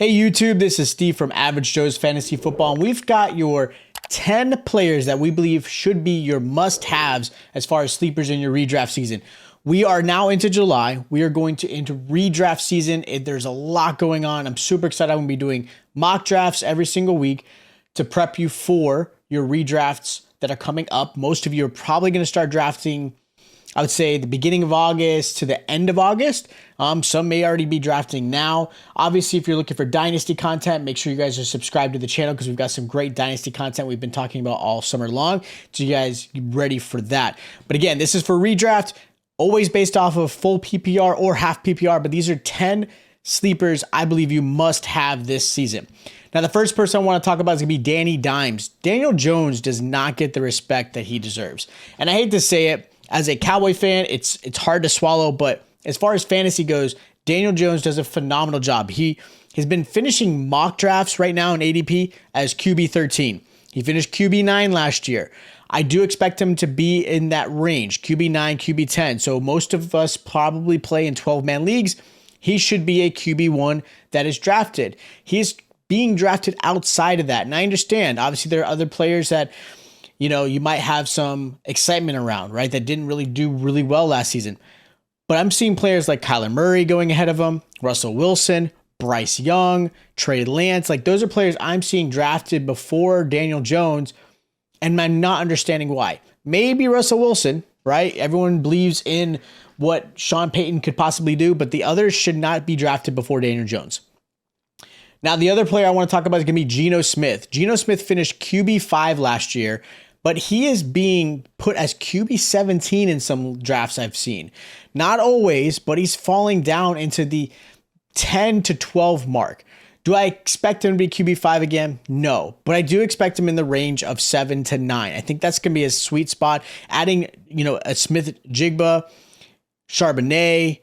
Hey YouTube, this is Steve from Average Joe's Fantasy Football, and we've got your 10 players that we believe should be your must-haves as far as sleepers in your redraft season. We are now into July. We are going to into redraft season. There's a lot going on. I'm super excited. I'm going to be doing mock drafts every single week to prep you for your redrafts that are coming up. Most of you are probably going to start drafting, I would say, the beginning of August to the end of August. Some may already be drafting now. Obviously, if you're looking for Dynasty content, make sure you guys are subscribed to the channel because we've got some great Dynasty content we've been talking about all summer long. So you guys get ready for that. But again, this is for redraft, always based off of full PPR or half PPR. But these are 10 sleepers I believe you must have this season. Now, the first person I want to talk about is going to be Danny Dimes. Daniel Jones does not get the respect that he deserves. And I hate to say it, as a Cowboy fan, it's hard to swallow, but as far as fantasy goes, Daniel Jones does a phenomenal job. He has been finishing mock drafts right now in ADP as QB 13. He finished QB 9 last year. I do expect him to be in that range, QB 9, QB 10. So most of us probably play in 12-man leagues. He should be a QB 1 that is drafted. He's being drafted outside of that. And I understand, obviously, there are other players that, you know, you might have some excitement around, right? That didn't really do really well last season. But I'm seeing players like Kyler Murray going ahead of him, Russell Wilson, Bryce Young, Trey Lance. Like, those are players I'm seeing drafted before Daniel Jones, and I'm not understanding why. Maybe Russell Wilson, right? Everyone believes in what Sean Payton could possibly do, but the others should not be drafted before Daniel Jones. Now, the other player I want to talk about is going to be GENO Smith. GENO Smith finished QB 5 last year, but he is being put as QB 17 in some drafts I've seen. Not always, but he's falling down into the 10 to 12 mark. Do I expect him to be QB 5 again? No, but I do expect him in the range of 7 to 9. I think that's going to be a sweet spot. Adding, a Smith Jigba, Charbonnet,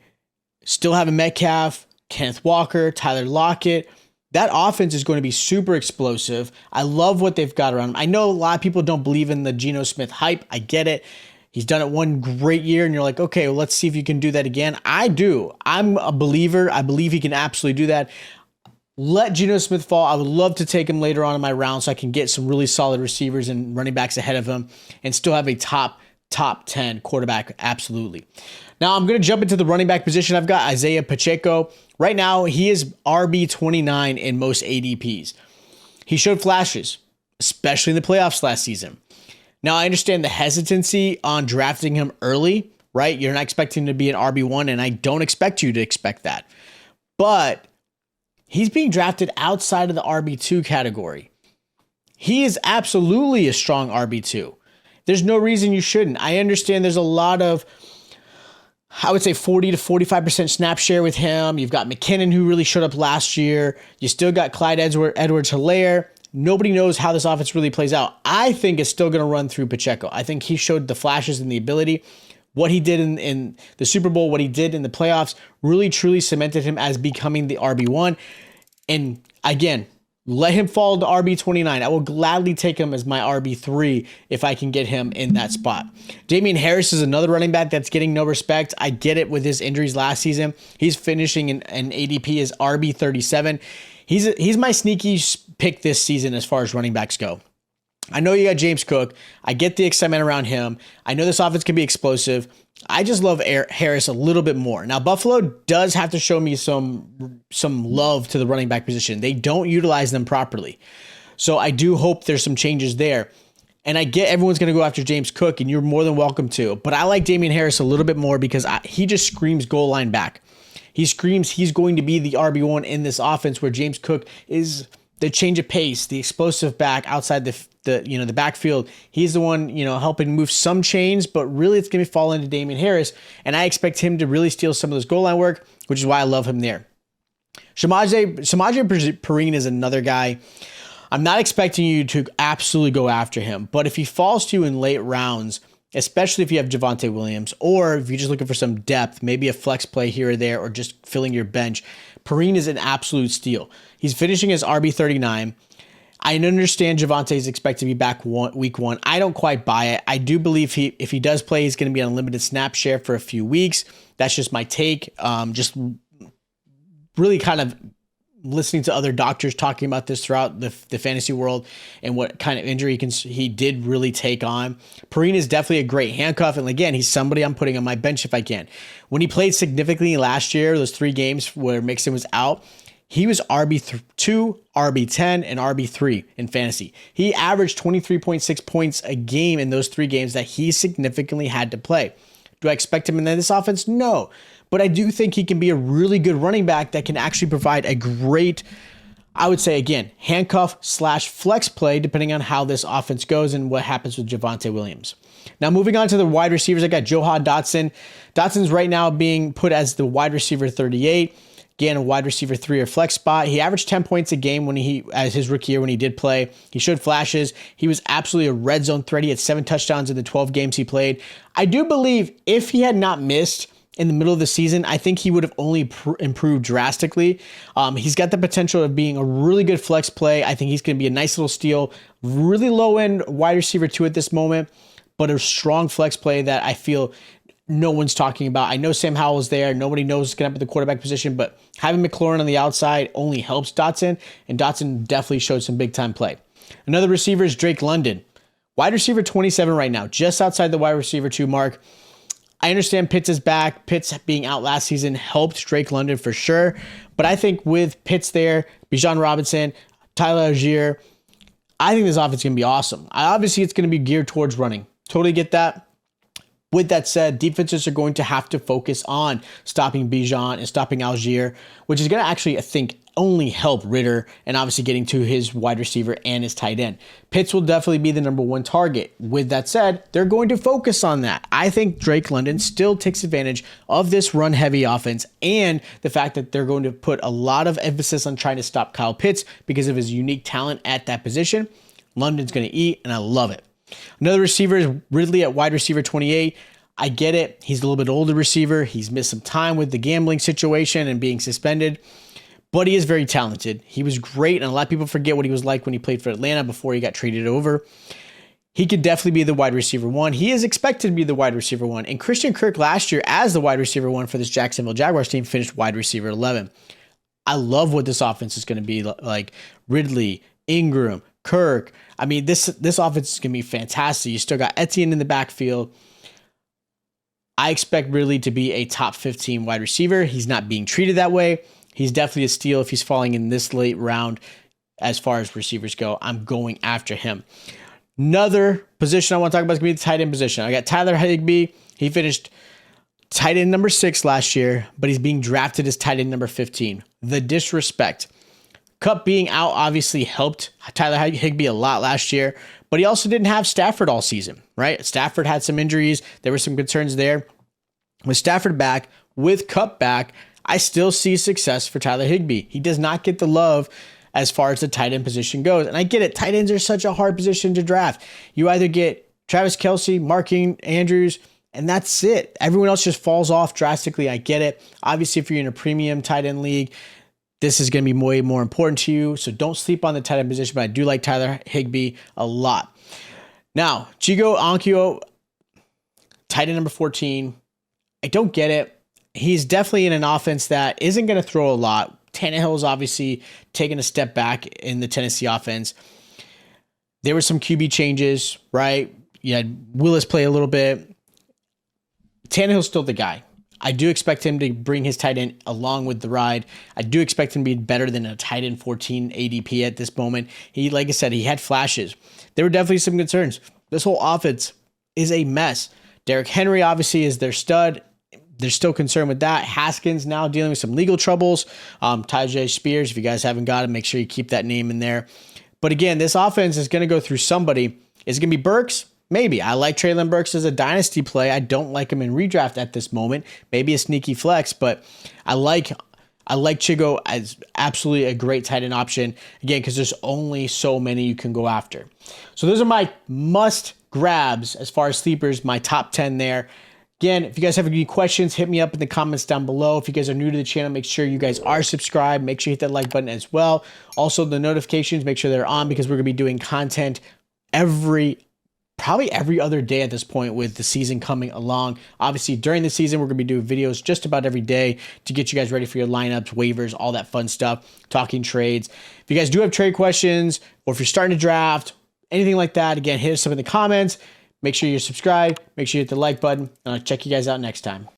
still having Metcalf, Kenneth Walker, Tyler Lockett. That offense is going to be super explosive. I love what they've got around him. I know a lot of people don't believe in the GENO Smith hype. I get it. He's done it one great year, and you're like, okay, well, let's see if you can do that again. I do. I'm a believer. I believe he can absolutely do that. Let GENO Smith fall. I would love to take him later on in my round so I can get some really solid receivers and running backs ahead of him and still have a top 10 quarterback. Absolutely. Now I'm going to jump into the running back position. I've got ISIAH PACHECO. Right now, he is RB 29 in most ADPs. He showed flashes, especially in the playoffs last season. Now, I understand the hesitancy on drafting him early, right? You're not expecting him to be an RB1, and I don't expect you to expect that. But he's being drafted outside of the RB2 category. He is absolutely a strong RB2. There's no reason you shouldn't. I understand there's a lot of, I would say, 40 to 45% snap share with him. You've got McKinnon, who really showed up last year. You still got Clyde Edwards-Helaire. Nobody knows how this offense really plays out. I think it's still going to run through Pacheco. I think he showed the flashes and the ability. What he did in the Super Bowl, what he did in the playoffs, really, truly cemented him as becoming the RB1. And again, let him fall to RB29. I will gladly take him as my RB3 if I can get him in that spot. Damien Harris is another running back that's getting no respect. I get it with his injuries last season. He's finishing in ADP as RB37. He's my sneaky pick this season as far as running backs go. I know you got James Cook. I get the excitement around him. I know this offense can be explosive. I just love Harris a little bit more. Now, Buffalo does have to show me some love to the running back position. They don't utilize them properly. So I do hope there's some changes there. And I get everyone's going to go after James Cook, and you're more than welcome to. But I like Damien Harris a little bit more because he just screams goal line back. He screams he's going to be the RB1 in this offense where James Cook is the change of pace, the explosive back outside the backfield. He's the one, helping move some chains, but really it's going to fall into Damien Harris. And I expect him to really steal some of those goal line work, which is why I love him there. SAMAJE PERINE is another guy. I'm not expecting you to absolutely go after him, but if he falls to you in late rounds, especially if you have Javonte Williams, or if you're just looking for some depth, maybe a flex play here or there, or just filling your bench, PERINE is an absolute steal. He's finishing as RB39. I understand Javonte is expected to be back week 1. I don't quite buy it. I do believe if he does play, he's going to be on a limited snap share for a few weeks. That's just my take. Just really kind of listening to other doctors talking about this throughout the fantasy world and what kind of injury he did really take on. PERINE is definitely a great handcuff. And again, he's somebody I'm putting on my bench if I can. When he played significantly last year, those 3 games where Mixon was out, he was RB2, RB10, and RB3 in fantasy. He averaged 23.6 points a game in those 3 games that he significantly had to play. Do I expect him in this offense? No. But I do think he can be a really good running back that can actually provide a great, I would say, again, handcuff/flex play, depending on how this offense goes and what happens with Javonte Williams. Now, moving on to the wide receivers, I got Jahan Dotson. Dotson's right now being put as the wide receiver 38. Again, a wide receiver 3 or flex spot. He averaged 10 points a game as his rookie year when he did play. He showed flashes. He was absolutely a red zone threat. He had 7 touchdowns in the 12 games he played. I do believe if he had not missed in the middle of the season, I think he would have only improved drastically. He's got the potential of being a really good flex play. I think he's going to be a nice little steal. Really low end wide receiver 2 at this moment, but a strong flex play that I feel no one's talking about. I know Sam Howell is there. Nobody knows what's going to happen at the quarterback position, but having McLaurin on the outside only helps Dotson, and Dotson definitely showed some big time play. Another receiver is Drake London. Wide receiver 27 right now, just outside the wide receiver 2 mark. I understand Pitts is back. Pitts being out last season helped Drake London for sure. But I think with Pitts there, Bijan Robinson, Tyler Algier, I think this offense is going to be awesome. Obviously, it's going to be geared towards running. Totally get that. With that said, defenses are going to have to focus on stopping Bijan and stopping Algier, which is going to actually, I think, only help Ritter and obviously getting to his wide receiver and his tight end. Pitts will definitely be the number 1 target. With that said, they're going to focus on that. I think Drake London still takes advantage of this run-heavy offense and the fact that they're going to put a lot of emphasis on trying to stop Kyle Pitts because of his unique talent at that position. London's going to eat, and I love it. Another receiver is Ridley at wide receiver 28. I get it. He's a little bit older receiver. He's missed some time with the gambling situation and being suspended, but he is very talented. He was great, and a lot of people forget what he was like when he played for Atlanta before he got traded over. He could definitely be the wide receiver 1. He is expected to be the wide receiver 1. And Christian Kirk last year as the wide receiver 1 for this Jacksonville Jaguars team finished wide receiver 11. I love what this offense is going to be like. Ridley, Ingram, Kirk. I mean, this offense is going to be fantastic. You still got Etienne in the backfield. I expect Ridley to be a top 15 wide receiver. He's not being treated that way. He's definitely a steal if he's falling in this late round as far as receivers go. I'm going after him. Another position I want to talk about is going to be the tight end position. I got Tyler HIGBEE. He finished tight end number 6 last year, but he's being drafted as tight end number 15. The disrespect. Cup being out obviously helped Tyler HIGBEE a lot last year, but he also didn't have Stafford all season, right? Stafford had some injuries. There were some concerns there. With Stafford back, with Cup back, I still see success for Tyler HIGBEE. He does not get the love as far as the tight end position goes. And I get it. Tight ends are such a hard position to draft. You either get Travis Kelce, Mark Andrews, and that's it. Everyone else just falls off drastically. I get it. Obviously, if you're in a premium tight end league, this is going to be way more important to you. So don't sleep on the tight end position, but I do like Tyler HIGBEE a lot. Now, OKONKWO, tight end number 14. I don't get it. He's definitely in an offense that isn't going to throw a lot. Tannehill is obviously taking a step back in the Tennessee offense. There were some QB changes, right? You had Willis play a little bit. Tannehill's still the guy. I do expect him to bring his tight end along with the ride. I do expect him to be better than a tight end 14 ADP at this moment. He, like I said, he had flashes. There were definitely some concerns. This whole offense is a mess. Derrick Henry obviously is their stud. They're still concerned with that. Haskins now dealing with some legal troubles. Tyjae Spears, if you guys haven't got it, make sure you keep that name in there. But again, this offense is going to go through somebody. Is it going to be Burks? Maybe. I like Treylon Burks as a dynasty play. I don't like him in redraft at this moment. Maybe a sneaky flex, but I like Chigo as absolutely a great tight end option. Again, because there's only so many you can go after. So those are my must grabs as far as sleepers, my top 10 there. Again, if you guys have any questions, hit me up in the comments down below. If you guys are new to the channel, make sure you guys are subscribed. Make sure you hit that like button as well. Also, the notifications, make sure they're on because we're going to be doing content every probably every other day at this point with the season coming along. Obviously, during the season, we're going to be doing videos just about every day to get you guys ready for your lineups, waivers, all that fun stuff, talking trades. If you guys do have trade questions or if you're starting to draft, anything like that, again, hit us up in the comments. Make sure you're subscribed. Make sure you hit the like button. And I'll check you guys out next time.